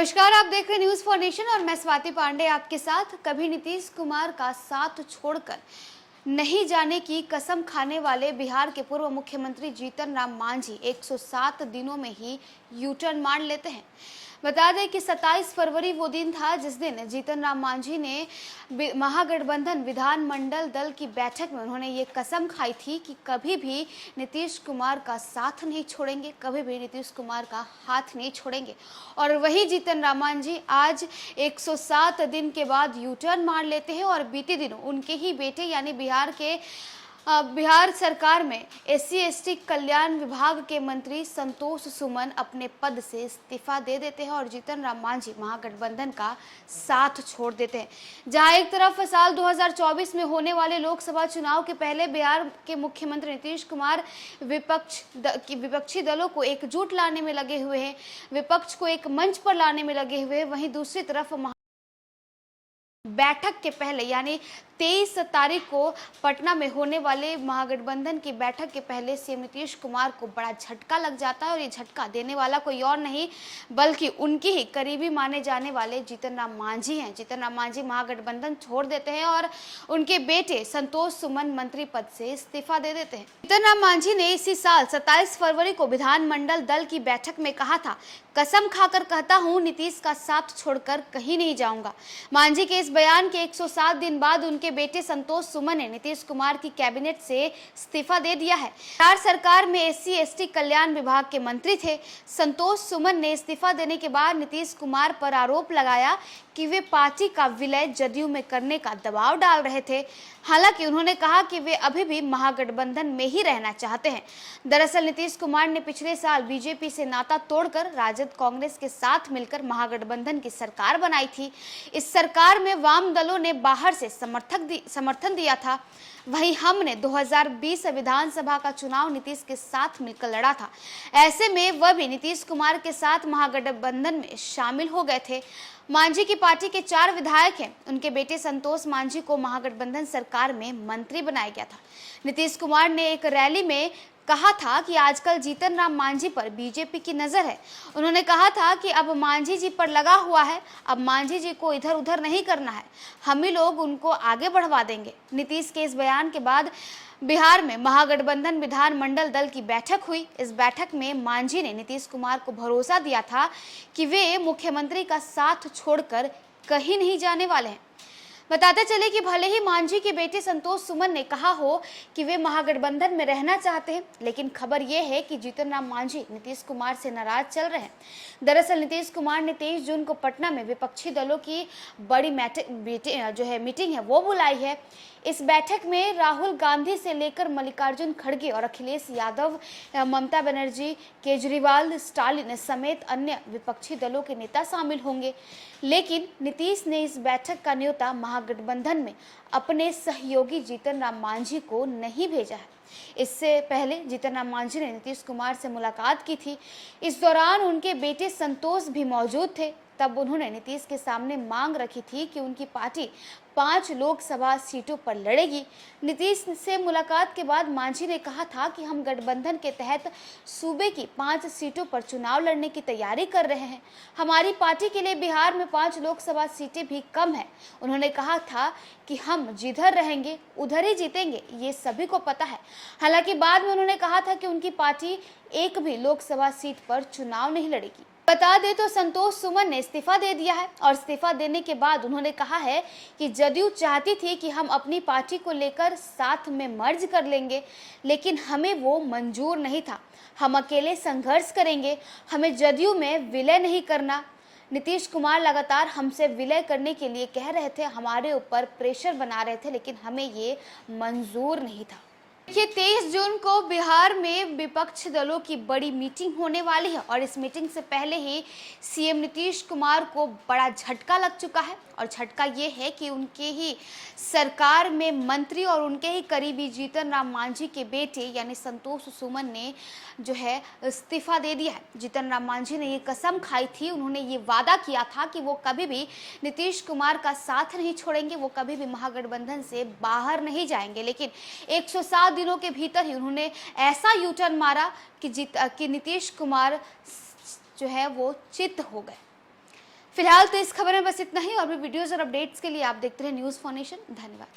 नमस्कार, आप देख रहे हैं न्यूज फॉर नेशन और मैं स्वाति पांडे आपके साथ। कभी नीतीश कुमार का साथ छोड़कर नहीं जाने की कसम खाने वाले बिहार के पूर्व मुख्यमंत्री जीतन राम मांझी 107 दिनों में ही यू टर्न मार लेते हैं। बता दें कि 27 फरवरी वो दिन था जिस दिन जीतन राम मांझी ने महागठबंधन विधानमंडल दल की बैठक में उन्होंने ये कसम खाई थी कि कभी भी नीतीश कुमार का साथ नहीं छोड़ेंगे, कभी भी नीतीश कुमार का हाथ नहीं छोड़ेंगे। और वही जीतन राम मांझी आज 107 दिन के बाद यू टर्न मार लेते हैं और बीते दिनों उनके ही बेटे यानी बिहार सरकार में SC/ST कल्याण विभाग के मंत्री संतोष सुमन अपने पद से इस्तीफा दे देते हैं और जीतन राम मांझी महागठबंधन का साथ छोड़ देते हैं। जहां एक तरफ साल 2024 में होने वाले लोकसभा चुनाव के पहले बिहार के मुख्यमंत्री नीतीश कुमार विपक्षी दलों को एकजुट लाने में लगे हुए हैं, विपक्ष को एक मंच पर लाने में लगे हुए हैं, वहीं दूसरी तरफ बैठक के पहले यानी 23 तारीख को पटना में होने वाले महागठबंधन की बैठक के पहले सीएम नीतीश कुमार को बड़ा झटका लग जाता है और ये झटका देने वाला कोई और नहीं बल्कि उनके ही करीबी माने जाने वाले जीतन राम मांझी हैं। जीतन राम मांझी महागठबंधन छोड़ देते हैं और उनके बेटे संतोष सुमन मंत्री पद से इस्तीफा दे देते हैं। जीतन राम मांझी ने इसी साल 27 फरवरी को विधानमंडल दल की बैठक में कहा था, कसम खाकर कहता हूं नीतीश का साथ छोड़कर कहीं नहीं जाऊंगा। मांझी के इस बयान के 107 दिन बाद उनके बेटे संतोष सुमन ने नीतीश कुमार की कैबिनेट से इस्तीफा दे दिया है। बिहार सरकार में SC/ST कल्याण विभाग के मंत्री थे। संतोष सुमन ने इस्तीफा देने के बाद नीतीश कुमार पर आरोप लगाया कि वे पार्टी का विलय जदयू में करने का दबाव डाल रहे थे। हालांकि उन्होंने कहा कि वे अभी भी महागठबंधन में ही रहना चाहते हैं। दरअसल नीतीश कुमार ने पिछले साल बीजेपी से नाता तोड़कर राजद कांग्रेस के साथ मिलकर महागठबंधन की सरकार बनाई थी। इस सरकार में वाम दलों ने बाहर से समर्थन दिया था। वहीं हमने 2020 विधानसभा का चुनाव नीतीश के साथ मिलकर लड़ा था। ऐसे में वह भी नीतीश कुमार के साथ महागठबंधन में शामिल हो गए थे। मांझी की पार्टी के 4 विधायक हैं। उनके बेटे संतोष मांझी को महागठबंधन सरकार में मंत्री बनाया गया था। नीतीश कुमार ने एक रैली में कहा था कि आजकल जीतन राम मांझी पर बीजेपी की नजर है। उन्होंने कहा था कि अब मांझी जी पर लगा हुआ है, अब मांझी जी को इधर उधर नहीं करना है, हम ही लोग उनको आगे बढ़वा देंगे। नीतीश के इस बयान के बाद बिहार में महागठबंधन विधानमंडल दल की बैठक हुई। इस बैठक में मांझी ने नीतीश कुमार को भरोसा दिया था कि वे मुख्यमंत्री का साथ छोड़कर कहीं नहीं जाने वाले हैं। बताते चले कि भले ही मांझी के बेटे संतोष सुमन ने कहा हो कि वे महागठबंधन में रहना चाहते हैं, लेकिन खबर यह है कि जीतन राम मांझी नीतीश कुमार से नाराज चल रहे हैं। दरअसल नीतीश कुमार ने 23 जून को पटना में विपक्षी दलों की बड़ी मीटिंग है वो बुलाई है। इस बैठक में राहुल गांधी से लेकर मल्लिकार्जुन खड़गे और अखिलेश यादव, ममता बनर्जी, केजरीवाल, स्टालिन समेत अन्य विपक्षी दलों के नेता शामिल होंगे। लेकिन नीतीश ने इस बैठक का न्योता महागठबंधन में अपने सहयोगी जीतन राम मांझी को नहीं भेजा है। इससे पहले जीतन राम मांझी ने नीतीश कुमार से मुलाकात की थी। इस दौरान उनके बेटे संतोष भी मौजूद थे। तब उन्होंने नीतीश के सामने मांग रखी थी कि उनकी पार्टी 5 लोकसभा सीटों पर लड़ेगी। नीतीश से मुलाकात के बाद मांझी ने कहा था कि हम गठबंधन के तहत सूबे की 5 सीटों पर चुनाव लड़ने की तैयारी कर रहे हैं। हमारी पार्टी के लिए बिहार में 5 लोकसभा सीटें भी कम है। उन्होंने कहा था कि हम जिधर रहेंगे उधर ही जीतेंगे, ये सभी को पता है। हालांकि बाद में उन्होंने कहा था कि उनकी पार्टी एक भी लोकसभा सीट पर चुनाव नहीं लड़ेगी। बता दें तो संतोष सुमन ने इस्तीफा दे दिया है और इस्तीफा देने के बाद उन्होंने कहा है कि जदयू चाहती थी कि हम अपनी पार्टी को लेकर साथ में मर्ज कर लेंगे, लेकिन हमें वो मंजूर नहीं था। हम अकेले संघर्ष करेंगे, हमें जदयू में विलय नहीं करना। नीतीश कुमार लगातार हमसे विलय करने के लिए कह रहे थे, हमारे ऊपर प्रेशर बना रहे थे, लेकिन हमें ये मंजूर नहीं था। देखिए 23 जून को बिहार में विपक्ष दलों की बड़ी मीटिंग होने वाली है और इस मीटिंग से पहले ही सीएम नीतीश कुमार को बड़ा झटका लग चुका है और झटका ये है कि उनके ही सरकार में मंत्री और उनके ही करीबी जीतन राम मांझी के बेटे यानी संतोष सुमन ने जो है इस्तीफा दे दिया है। जीतन राम मांझी ने ये कसम खाई थी, उन्होंने ये वादा किया था कि वो कभी भी नीतीश कुमार का साथ नहीं छोड़ेंगे, वो कभी भी महागठबंधन से बाहर नहीं जाएंगे। लेकिन 107 दिनों के भीतर ही उन्होंने ऐसा यू टर्न मारा कि नीतीश कुमार जो है वो चित हो गए। फिलहाल तो इस खबर में बस इतना ही, और भी वीडियोस और अपडेट्स के लिए आप देखते रहे न्यूज़ फॉर नेशन। धन्यवाद।